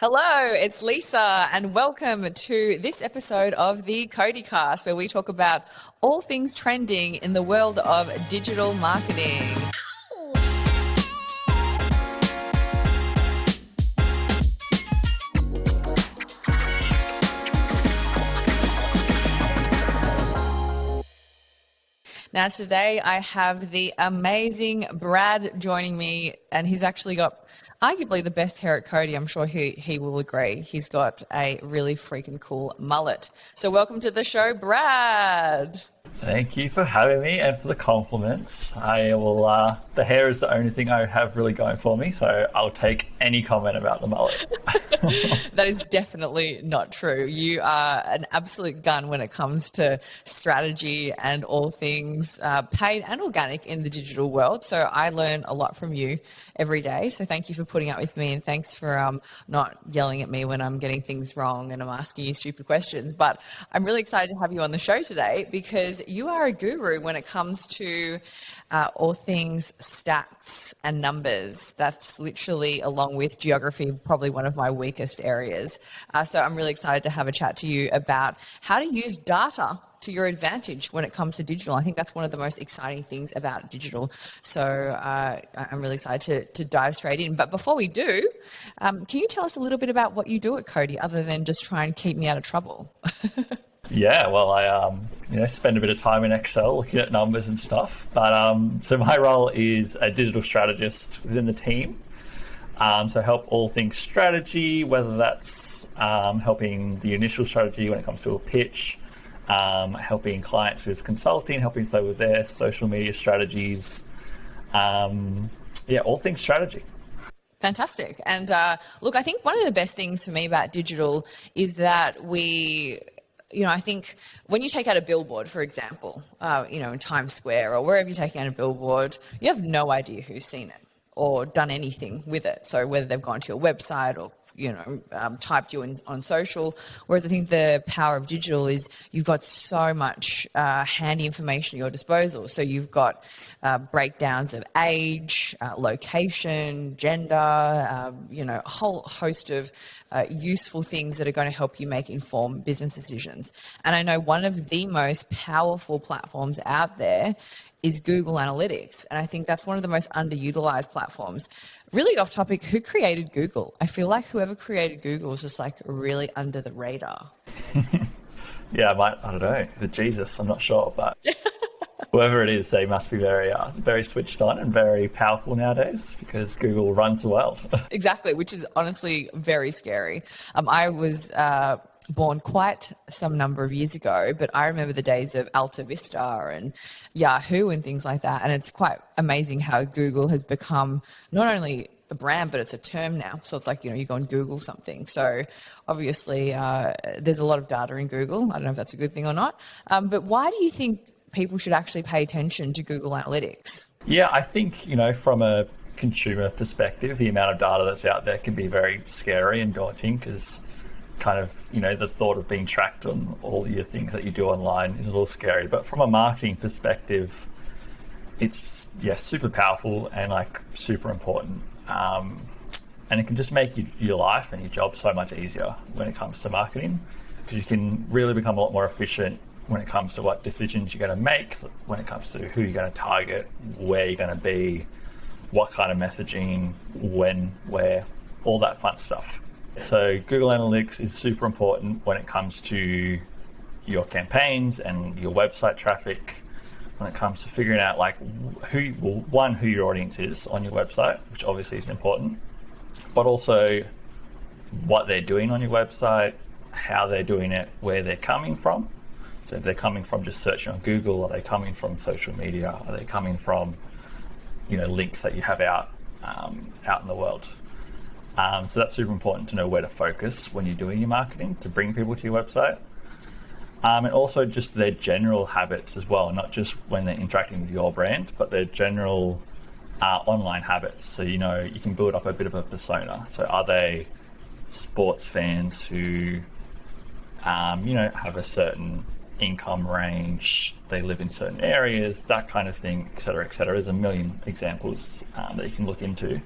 Hello, it's Lisa, and welcome to this episode of the CODI cast, where we talk about all things trending in the world of digital marketing. Now, today I have the amazing Brad joining me, and he's actually got arguably the best hair at CODI. I'm sure he will agree. He's got a really freaking cool mullet. So welcome to the show, Brad. Thank you for having me and for the compliments. I will. The hair is the only thing I have really going for me, so I'll take any comment about the mullet. That is definitely not true. You are an absolute gun when it comes to strategy and all things paid and organic in the digital world. So I learn a lot from you every day. So thank you for putting up with me, and thanks for not yelling at me when I'm getting things wrong and I'm asking you stupid questions. But I'm really excited to have you on the show today because you are a guru when it comes to all things stats and numbers. That's literally, along with geography, probably one of my weakest areas. So I'm really excited to have a chat to you about how to use data to your advantage when it comes to digital. I think that's one of the most exciting things about digital. So I'm really excited to dive straight in. But before we do, can you tell us a little bit about what you do at CODI, other than just try and keep me out of trouble? Yeah, well, I spend a bit of time in Excel looking at numbers and stuff. But so my role is a digital strategist within the team. So help all things strategy, whether that's helping the initial strategy when it comes to a pitch, helping clients with consulting, helping them with their social media strategies. All things strategy. Fantastic. And look, I think one of the best things for me about digital is that I think when you take out a billboard, for example, in Times Square or wherever you're taking out a billboard, you have no idea who's seen it or done anything with it. So whether they've gone to your website or, typed you in on social. Whereas I think the power of digital is you've got so much handy information at your disposal. So you've got breakdowns of age, location, gender, a whole host of useful things that are going to help you make informed business decisions. And I know one of the most powerful platforms out there is Google Analytics. And I think that's one of the most underutilized platforms. Really off topic, who created Google? I feel like whoever created Google was just like really under the radar. Yeah, I don't know, the Jesus, I'm not sure, but whoever it is, they must be very switched on and very powerful nowadays because Google runs the world. Exactly, which is honestly very scary. I was born quite some number of years ago, but I remember the days of Alta Vista and Yahoo and things like that. And it's quite amazing how Google has become not only a brand, but it's a term now. So it's like, you go and Google something. So obviously there's a lot of data in Google. I don't know if that's a good thing or not. But why do you think people should actually pay attention to Google Analytics? Yeah, I think, from a consumer perspective, the amount of data that's out there can be very scary and daunting because kind of, the thought of being tracked on all your things that you do online is a little scary. But from a marketing perspective, it's, super powerful and super important. And it can just make your life and your job so much easier when it comes to marketing because you can really become a lot more efficient when it comes to what decisions you're going to make, when it comes to who you're going to target, where you're going to be, what kind of messaging, when, where, all that fun stuff. So Google Analytics is super important when it comes to your campaigns and your website traffic, when it comes to figuring out who your audience is on your website, which obviously is important, but also what they're doing on your website, how they're doing it, where they're coming from. So if they're coming from just searching on Google, are they coming from social media? Are they coming from, links that you have out in the world? So that's super important to know where to focus when you're doing your marketing to bring people to your website. And also just their general habits as well, not just when they're interacting with your brand, but their general online habits. So, you can build up a bit of a persona. So are they sports fans who, have a certain income range, they live in certain areas, that kind of thing, et cetera, et cetera. There's a million examples that you can look into.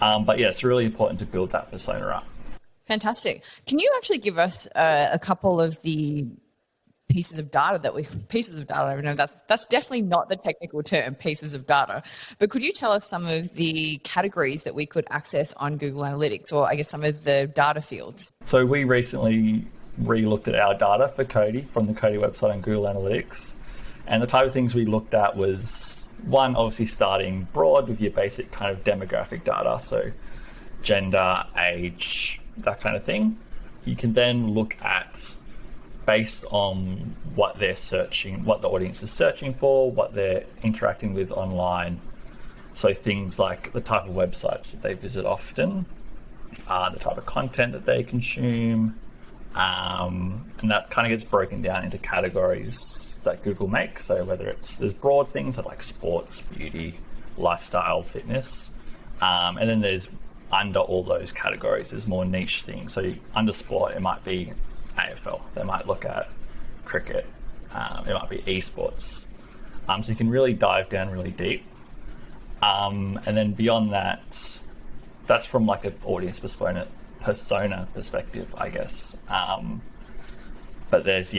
But yeah, it's really important to build that persona up. Fantastic. Can you actually give us a couple of the pieces of data I know that's definitely not the technical term, pieces of data, but could you tell us some of the categories that we could access on Google Analytics, or I guess some of the data fields? So we recently re-looked at our data for CODI from the CODI website on Google Analytics, and the type of things we looked at was, one, obviously starting broad with your basic kind of demographic data, so gender, age, that kind of thing. You can then look at, based on what they're searching, what the audience is searching for, what they're interacting with online. So things like the type of websites that they visit often, the type of content that they consume, and that kind of gets broken down into categories that Google makes. So whether there's broad things like sports, beauty, lifestyle, fitness, and then there's, under all those categories, there's more niche things. So under sport, it might be AFL. They might look at cricket. It might be esports. So you can really dive down really deep. And then beyond that, that's from like an audience persona perspective, I guess. But there's,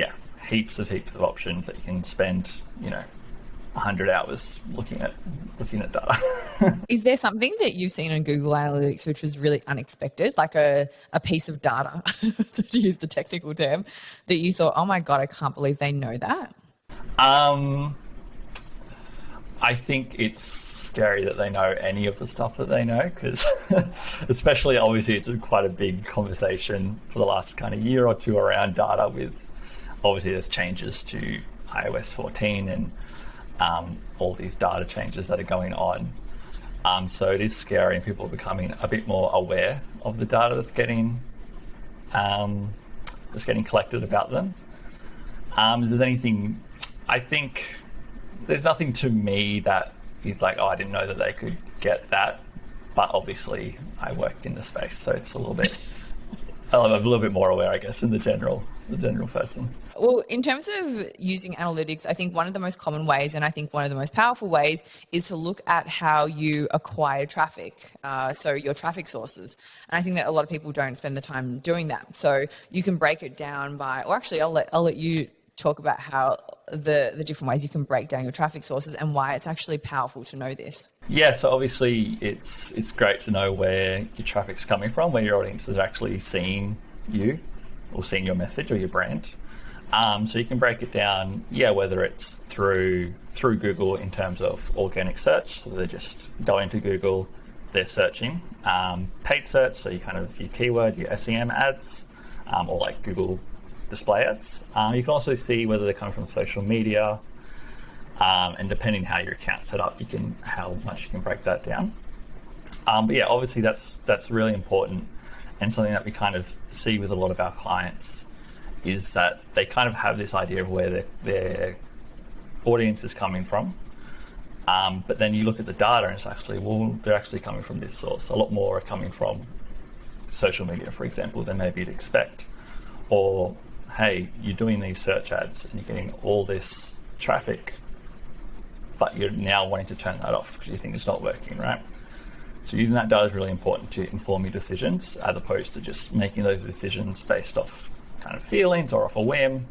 heaps of options that you can spend, 100 hours looking at data. Is there something that you've seen on Google Analytics which was really unexpected, like a piece of data, to use the technical term, that you thought, oh my God, I can't believe they know that? I think it's scary that they know any of the stuff that they know, because especially obviously it's quite a big conversation for the last kind of year or two around data, with obviously there's changes to iOS 14 and all these data changes that are going on. So it is scary, and people are becoming a bit more aware of the data that's getting collected about them. If there's anything, I think there's nothing to me that is like, oh, I didn't know that they could get that. But obviously I work in the space, so it's a little bit more aware, I guess, than the general person. Well, in terms of using analytics, I think one of the most common ways, and I think one of the most powerful ways, is to look at how you acquire traffic, so your traffic sources. And I think that a lot of people don't spend the time doing that. So you can break it down by, or actually I'll let you talk about how the different ways you can break down your traffic sources and why it's actually powerful to know this. Yeah, so obviously it's great to know where your traffic's coming from, where your audience is actually seeing you or seeing your message or your brand. So you can break it down, whether it's through Google in terms of organic search, so they're just going to Google, they're searching, paid search, so your keyword, your SEM ads, or like Google display ads. You can also see whether they're coming from social media, and depending how your account's set up, how much you can break that down. But obviously that's really important, and something that we kind of see with a lot of our clients is that they kind of have this idea of where their audience is coming from. But then you look at the data and it's actually, they're actually coming from this source. A lot more are coming from social media, for example, than maybe you'd expect. Or, hey, you're doing these search ads and you're getting all this traffic, but you're now wanting to turn that off because you think it's not working, right? So using that data is really important to inform your decisions, as opposed to just making those decisions based off kind of feelings or off a whim.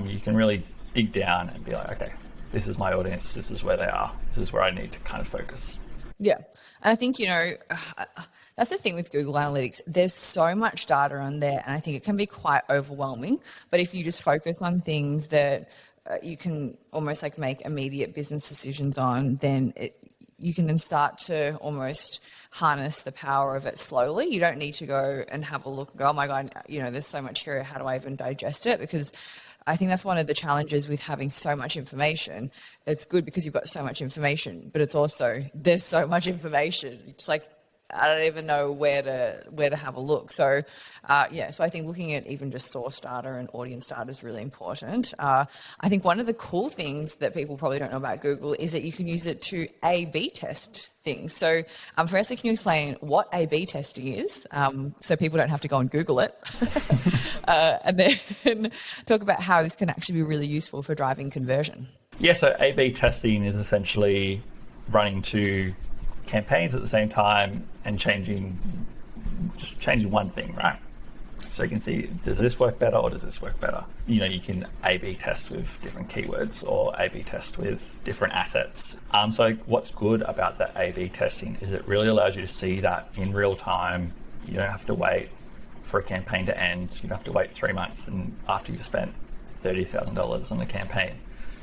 You can really dig down and be like, okay, this is my audience, this is where they are, this is where I need to kind of focus. Yeah. And I think, that's the thing with Google Analytics. There's so much data on there, and I think it can be quite overwhelming. But if you just focus on things that you can almost like make immediate business decisions on, then you can then start to almost harness the power of it slowly. You don't need to go and have a look and go, oh my God, there's so much here, how do I even digest it? Because I think that's one of the challenges with having so much information. It's good because you've got so much information, but it's also, there's so much information. It's like, I don't even know where to have a look. So, so I think looking at even just source data and audience data is really important. I think one of the cool things that people probably don't know about Google is that you can use it to A/B test things. So, firstly, can you explain what A/B testing is, so people don't have to go and Google it, and then talk about how this can actually be really useful for driving conversion? Yeah, so A/B testing is essentially running two campaigns at the same time and changing one thing, right? So you can see, does this work better or does this work better? You can A/B test with different keywords or A/B test with different assets. So what's good about that A/B testing is it really allows you to see that in real time. You don't have to wait for a campaign to end. You don't have to wait 3 months and after you've spent $30,000 on the campaign.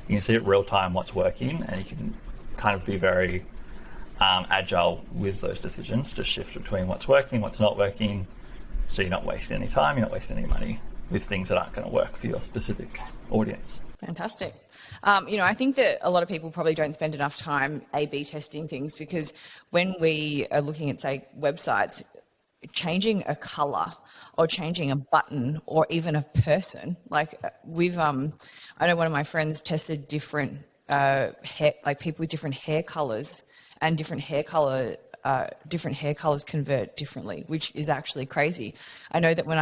You can see it real time what's working, and you can kind of be very agile with those decisions to shift between what's working, what's not working. So you're not wasting any time, you're not wasting any money with things that aren't going to work for your specific audience. Fantastic. I think that a lot of people probably don't spend enough time A/B testing things, because when we are looking at, say, websites, changing a color or changing a button or even a person, like I know one of my friends tested different hair, like people with different hair colors, and different hair colors convert differently, which is actually crazy. I know that when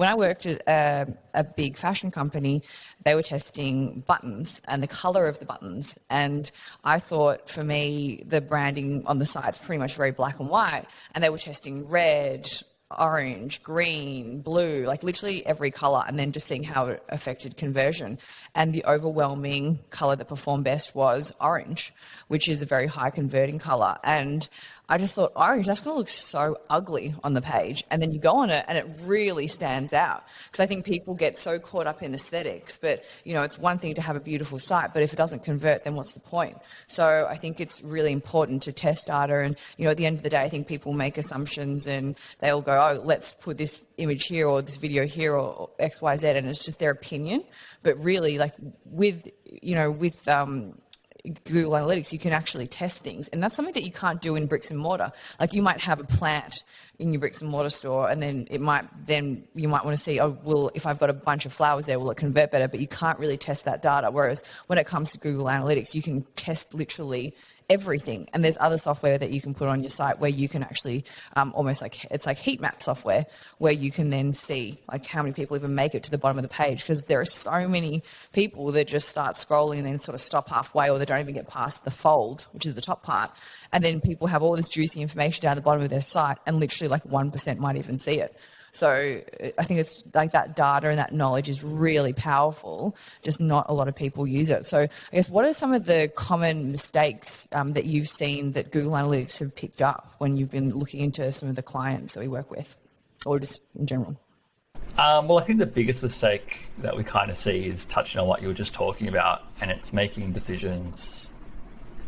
I worked at a big fashion company, they were testing buttons and the color of the buttons. And I thought, for me, the branding on the site's pretty much very black and white. And they were testing red, orange, green, blue, like literally every color, and then just seeing how it affected conversion. And the overwhelming color that performed best was orange, which is a very high converting color. And I just thought, orange, that's going to look so ugly on the page. And then you go on it and it really stands out. Because I think people get so caught up in aesthetics, but it's one thing to have a beautiful site, but if it doesn't convert, then what's the point? So I think it's really important to test data. And, at the end of the day, I think people make assumptions and they all go, oh, let's put this image here or this video here or X, Y, Z. And it's just their opinion. But really, like with Google Analytics, you can actually test things, and that's something that you can't do in bricks and mortar. Like you might have a plant in your bricks and mortar store, and then you might want to see, if I've got a bunch of flowers there, will it convert better? But you can't really test that data. Whereas when it comes to Google Analytics, you can test literally everything. And there's other software that you can put on your site where you can actually almost like, it's like heat map software, where you can then see like how many people even make it to the bottom of the page, because there are so many people that just start scrolling and then sort of stop halfway, or they don't even get past the fold, which is the top part. And then people have all this juicy information down the bottom of their site, and literally like 1% might even see it. So I think it's like that data and that knowledge is really powerful, just not a lot of people use it. So I guess, what are some of the common mistakes that you've seen that Google Analytics have picked up when you've been looking into some of the clients that we work with, or just in general? Well, I think the biggest mistake that we kind of see is touching on what you were just talking about, and it's making decisions,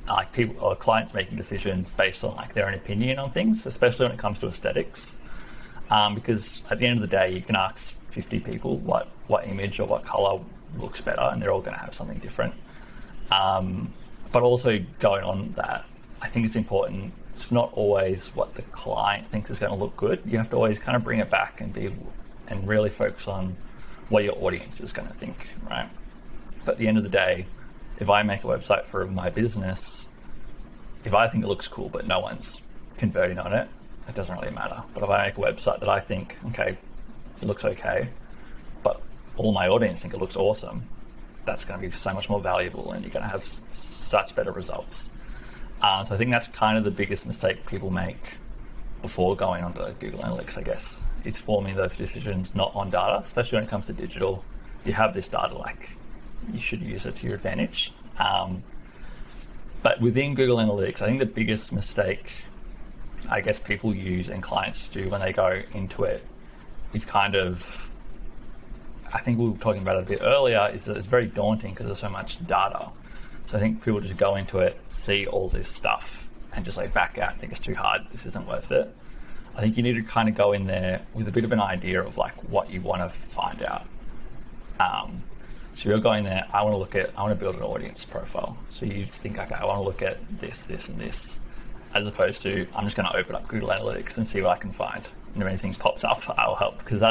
like people or clients making decisions based on like their own opinion on things, especially when it comes to aesthetics. Because at the end of the day, you can ask 50 people what image or what color looks better, and they're all going to have something different. But also going on that, I think it's important, it's not always what the client thinks is going to look good. You have to always kind of bring it back and really focus on what your audience is going to think, right? So at the end of the day, if I make a website for my business, if I think it looks cool but no one's converting on it, it doesn't really matter. But if I make a website that I think, okay, it looks okay, but all my audience think it looks awesome, that's going to be so much more valuable, and you're going to have such better results. So I think that's kind of the biggest mistake people make before going onto Google Analytics, I guess. It's forming those decisions not on data, especially when it comes to digital. You have this data, like, you should use it to your advantage. But within Google Analytics, I think the biggest mistake I guess people use and clients do when they go into it is kind of, I think we were talking about it a bit earlier, is that it's very daunting because there's so much data. So I think people just go into it, see all this stuff, and just like back out and think it's too hard, this isn't worth it. I think you need to kind of go in there with a bit of an idea of like what you want to find out. So you're going there, I want to build an audience profile. So you think, okay, I want to look at this, this, and this, as opposed to, I'm just going to open up Google Analytics and see what I can find. And if anything pops up, I'll help, because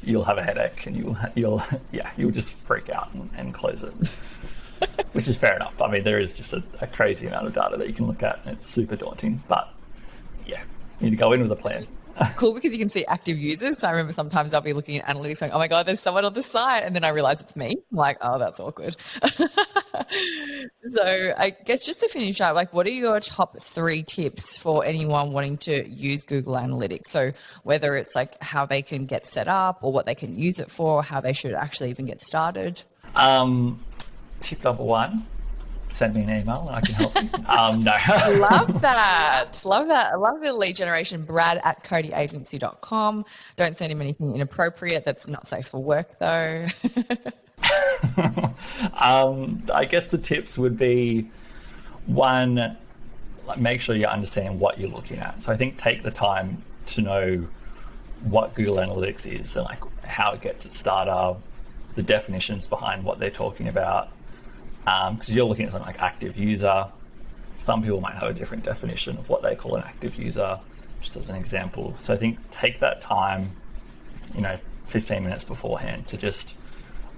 you'll have a headache and you'll just freak out and close it. Which is fair enough. I mean, there is just a crazy amount of data that you can look at, and it's super daunting. But yeah, you need to go in with a plan. cool because you can see active users. So I remember sometimes I'll be looking at analytics going, oh my God, there's someone on the site. And then I realize it's me. I'm like, oh, that's awkward. So I guess just to finish up, like, what are your top 3 tips for anyone wanting to use Google Analytics? So whether it's like how they can get set up or what they can use it for, how they should actually even get started. Tip number 1, send me an email and I can help you. No. Love that. Love that. I love a bit of lead generation. Brad@CODIagency.com. Don't send him anything inappropriate. That's not safe for work though. I guess the tips would be, 1, make sure you understand what you're looking at. So I think take the time to know what Google Analytics is and like how it gets its data, the definitions behind what they're talking about. Because you're looking at something like active user. Some people might have a different definition of what they call an active user, just as an example. So I think take that time, 15 minutes beforehand to just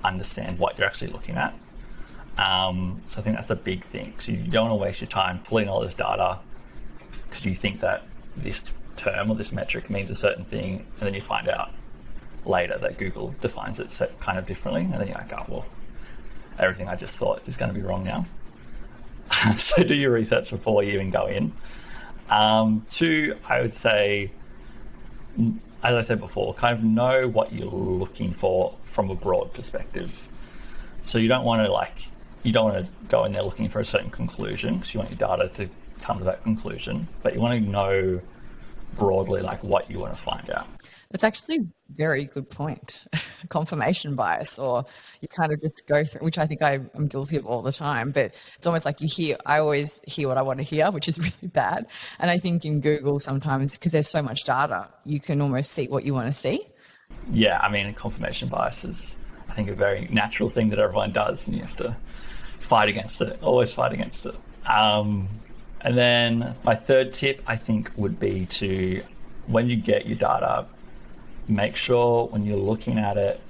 understand what you're actually looking at. So I think that's a big thing. So you don't want to waste your time pulling all this data because you think that this term or this metric means a certain thing, and then you find out later that Google defines it kind of differently, and then you're like, oh, well, everything I just thought is going to be wrong now. So do your research before you even go in. 2, I would say, as I said before, kind of know what you're looking for from a broad perspective. So you don't want to go in there looking for a certain conclusion because you want your data to come to that conclusion, but you want to know broadly like what you want to find out. That's actually a very good point. Confirmation bias, or you kind of just go through, which I think I'm guilty of all the time, but it's almost like I always hear what I want to hear, which is really bad. And I think in Google sometimes, because there's so much data, you can almost see what you want to see. Yeah, I mean, confirmation bias is, I think, a very natural thing that everyone does, and you have to fight against it, always fight against it. And then my 3rd tip, I think, would be to, when you get your data, make sure when you're looking at it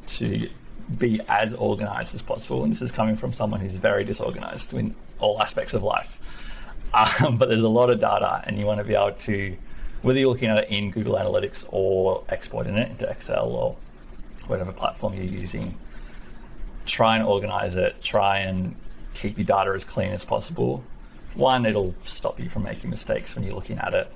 to be as organized as possible. And this is coming from someone who's very disorganized in all aspects of life. But there's a lot of data, and you want to be able to, whether you're looking at it in Google Analytics or exporting it into Excel or whatever platform you're using, try and organize it, try and keep your data as clean as possible. 1, it'll stop you from making mistakes when you're looking at it.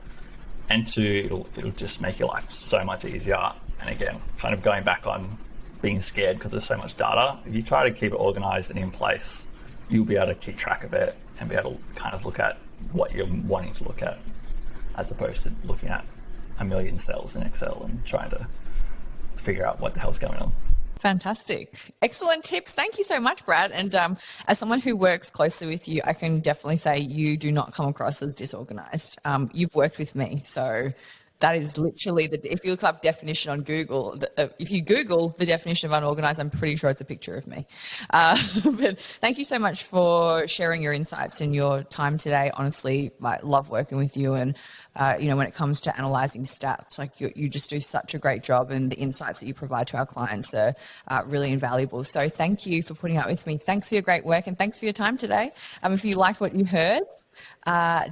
And 2, it'll just make your life so much easier. And again, kind of going back on being scared because there's so much data, if you try to keep it organized and in place, you'll be able to keep track of it and be able to kind of look at what you're wanting to look at, as opposed to looking at a million cells in Excel and trying to figure out what the hell's going on. Fantastic. Excellent tips. Thank you so much, Brad. And as someone who works closely with you, I can definitely say you do not come across as disorganized. You've worked with me. So that is literally, if you look up definition on Google, if you Google the definition of unorganized, I'm pretty sure it's a picture of me. But thank you so much for sharing your insights and your time today. Honestly, I love working with you. And, when it comes to analyzing stats, like you just do such a great job, and the insights that you provide to our clients are really invaluable. So thank you for putting up with me. Thanks for your great work, and thanks for your time today. If you liked what you heard,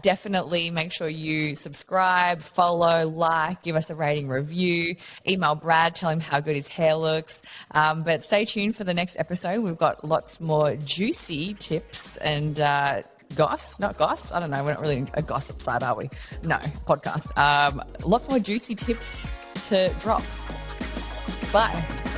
definitely make sure you subscribe, follow, like, give us a rating, review, email Brad, tell him how good his hair looks. But stay tuned for the next episode. We've got lots more juicy tips and goss. I don't know. We're not really a gossip site, are we? No, podcast. Lots more juicy tips to drop. Bye.